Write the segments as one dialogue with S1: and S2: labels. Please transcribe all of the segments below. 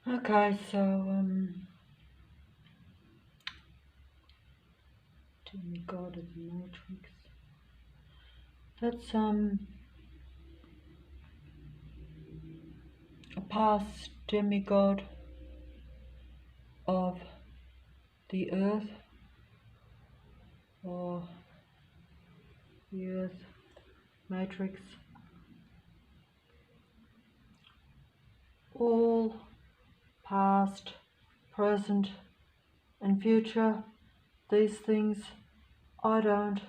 S1: Okay, so demigod of the Matrix. That's a past demigod of the Earth, or the Earth Matrix. All past, present, and future, these things I don't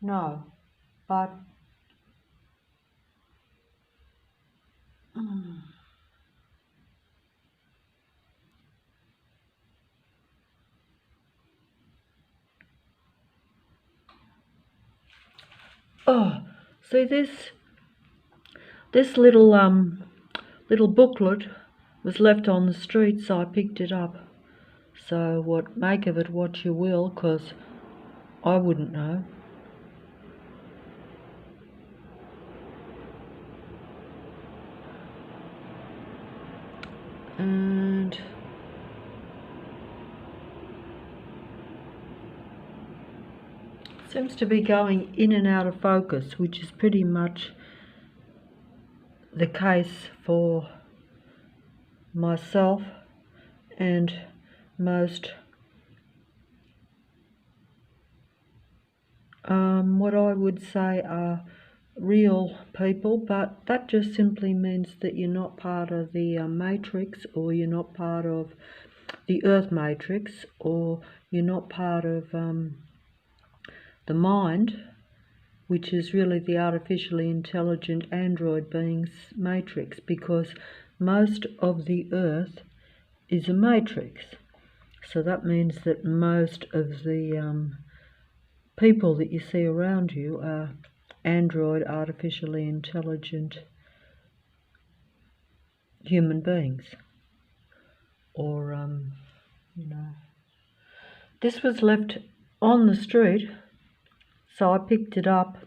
S1: know, but oh, see this little booklet was left on the street, so I picked it up. So make of it what you will, 'cause I wouldn't know. And seems to be going in and out of focus, which is pretty much the case for myself and most what I would say are real people, but that just simply means that you're not part of the matrix, or you're not part of the Earth Matrix, or you're not part of the mind, which is really the artificially intelligent android beings matrix, because most of the Earth is a matrix. So that means that most of the people that you see around you are android, artificially intelligent human beings, or this was left on the street, so I picked it up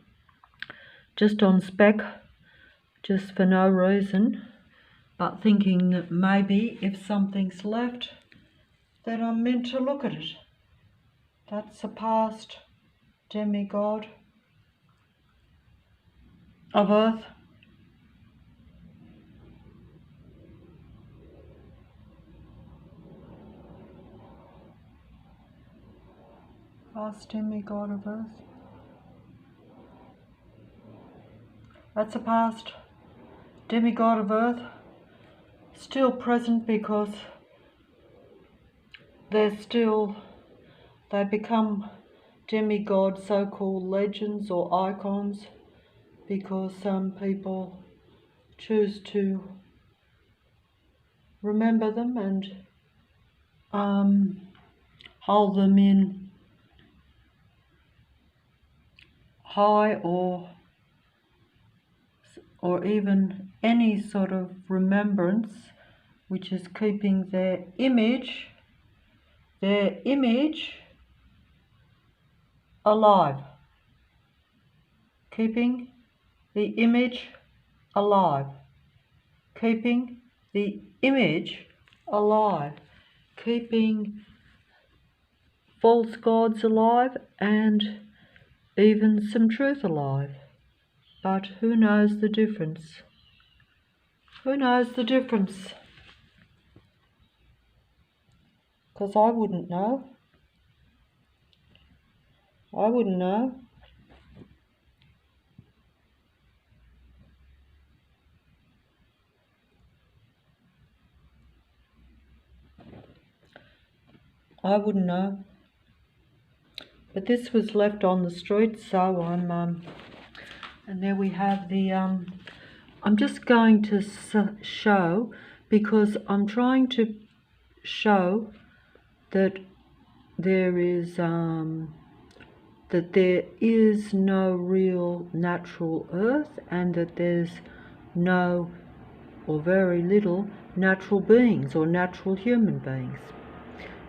S1: just on spec, just for no reason, but thinking that maybe if something's left, that I'm meant to look at it. That's a past demigod of Earth. Past demigod of Earth. That's a past demigod of Earth, still present, because they become demigod so-called legends or icons, because some people choose to remember them and hold them in high, or even any sort of remembrance, which is keeping their image alive. Keeping the image alive. Keeping the image alive. Keeping false gods alive, and even some truth alive. But who knows the difference? Who knows the difference? Because I wouldn't know. I wouldn't know. I wouldn't know. But this was left on the street, so and there we have the I'm just going to show, because I'm trying to show that there is no real natural Earth, and that there's no or very little natural beings or natural human beings.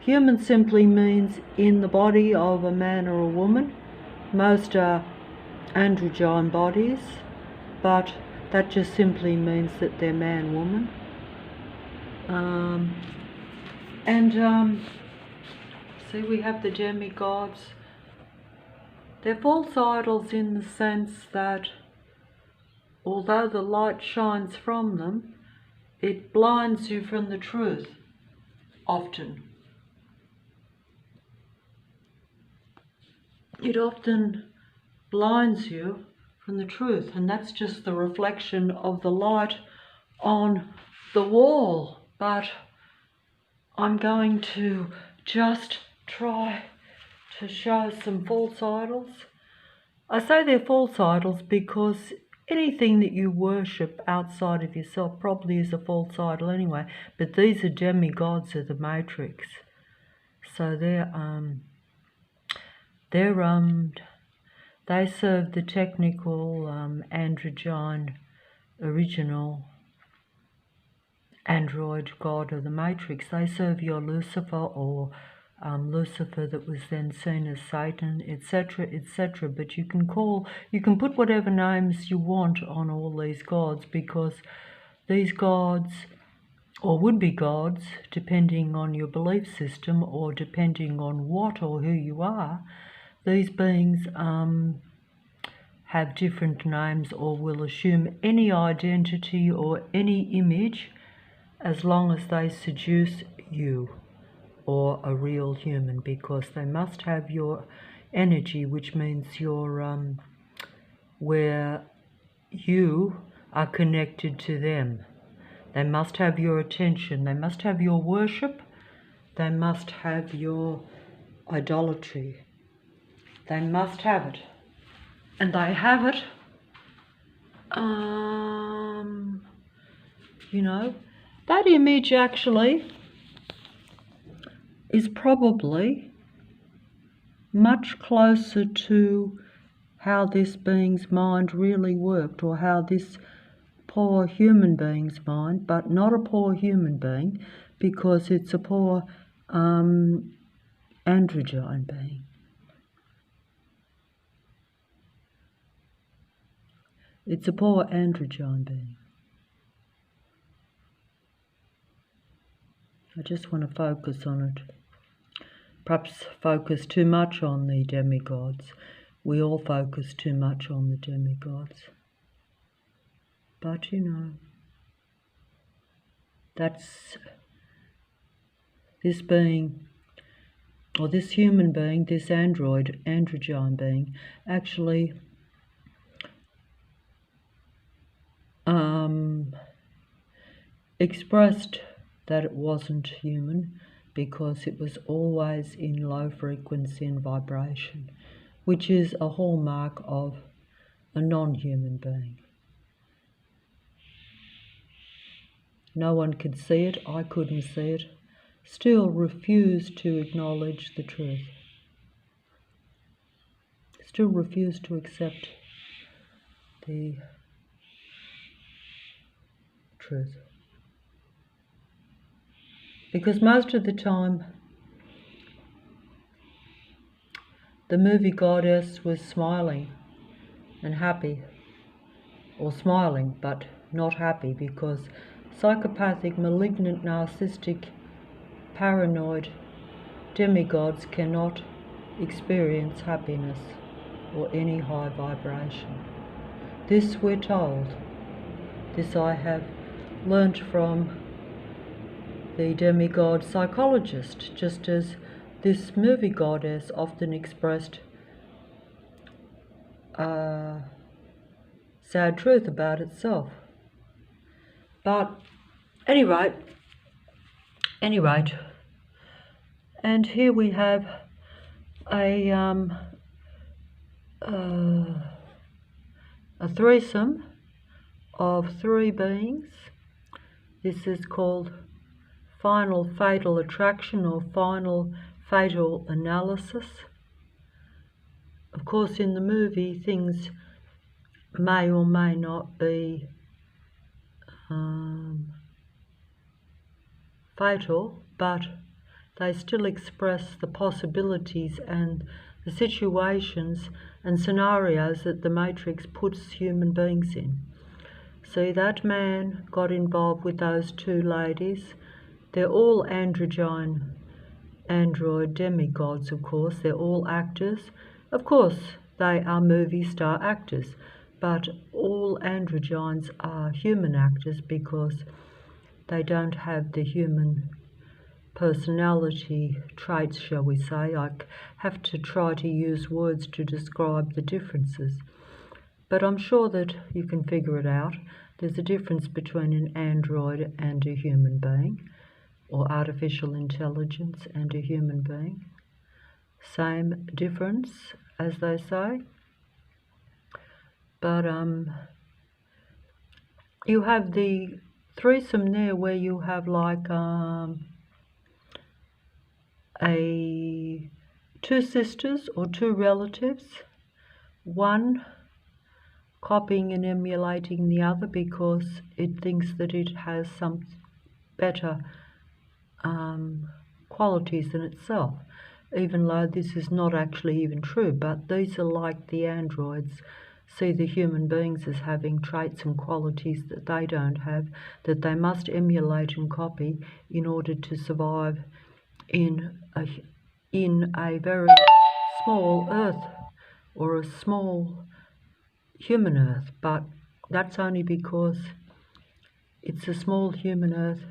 S1: Human simply means in the body of a man or a woman. Most are androgyne bodies, but that just simply means that they're man, woman. Um, and see, we have the demigods. They're false idols in the sense that although the light shines from them, it blinds you from the truth, often. It often blinds you from the truth, and that's just the reflection of the light on the wall. But I'm going to just try to show some false idols. I say they're false idols because anything that you worship outside of yourself probably is a false idol anyway, but these are demigods of the matrix. So they serve the technical androgyne original android god of the matrix. They serve your Lucifer, or Lucifer that was then seen as Satan, etc., etc. But you can put whatever names you want on all these gods, because these gods, or would-be gods, depending on your belief system or depending on what or who you are, these beings have different names or will assume any identity or any image as long as they seduce you or a real human, because they must have your energy, which means your where you are connected to them. They must have your attention, they must have your worship, they must have your idolatry. They must have it. And they have it, you know, that image actually is probably much closer to how this being's mind really worked, or how this poor human being's mind, but not a poor human being, because it's a poor androgyne being. It's a poor androgyne being. I just want to focus on it. Perhaps focus too much on the demigods. We all focus too much on the demigods. But you know, that's this being, or this human being, this androgyne being, actually expressed that it wasn't human because it was always in low frequency and vibration, which is a hallmark of a non-human being. No one could see it, I couldn't see it, still refused to acknowledge the truth, still refused to accept the truth. Because most of the time, the movie goddess was smiling and happy, or smiling but not happy, because psychopathic, malignant, narcissistic, paranoid demigods cannot experience happiness or any high vibration. This we're told. This I have learnt from the demigod psychologist, just as this movie goddess often expressed a sad truth about itself. But any rate, and here we have a threesome of three beings. This is called final fatal attraction, or final fatal analysis. Of course, in the movie, things may or may not be fatal, but they still express the possibilities and the situations and scenarios that the Matrix puts human beings in. See, that man got involved with those two ladies, They're all android demigods, of course. They're all actors. Of course, they are movie star actors, but all androgynes are human actors because they don't have the human personality traits, shall we say. I have to try to use words to describe the differences. But I'm sure that you can figure it out. There's a difference between an android and a human being, or artificial intelligence and a human being. Same difference, as they say. But you have the threesome there where you have like two sisters or two relatives, one copying and emulating the other because it thinks that it has some better qualities than itself, even though this is not actually even true. But these are like the androids see the human beings as having traits and qualities that they don't have, that they must emulate and copy in order to survive in a very small earth, or a small human earth. But that's only because it's a small human earth